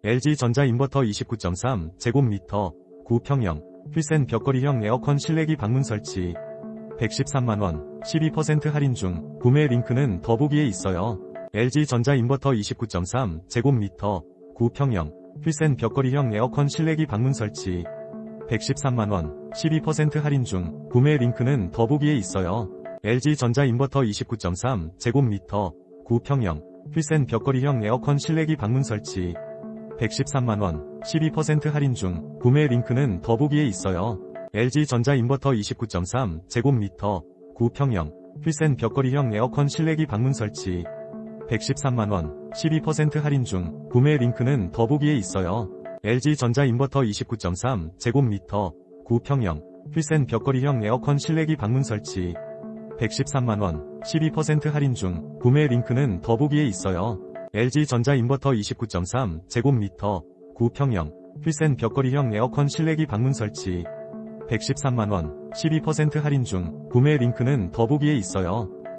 LG전자 인버터 29.3 제곱미터 9평형 휠센 벽걸이형 에어컨 실내기 방문 설치 113만원 12% 할인 중 구매 링크는 더보기에 있어요. LG전자 인버터 29.3 제곱미터 9평형 휠센 벽걸이형 에어컨 실내기 방문 설치 113만원 12% 할인 중 구매 링크는 더보기에 있어요. LG전자 인버터 29.3 제곱미터 9평형 휠센 벽걸이형 에어컨 실내기 방문 설치 113만원 12% 할인 중 구매 링크는 더보기에 있어요. LG전자 인버터 29.3 제곱미터 9평형 휠센 벽걸이형 에어컨 실내기 방문 설치 113만원 12% 할인 중 구매 링크는 더보기에 있어요. LG전자 인버터 29.3 제곱미터 9평형 휠센 벽걸이형 에어컨 실내기 방문 설치 113만원 12% 할인 중 구매 링크는 더보기에 있어요. LG전자 인버터 29.3 제곱미터 9평형 휠센 벽걸이형 에어컨 실내기 방문 설치 113만원 12% 할인 중 구매 링크는 더보기에 있어요.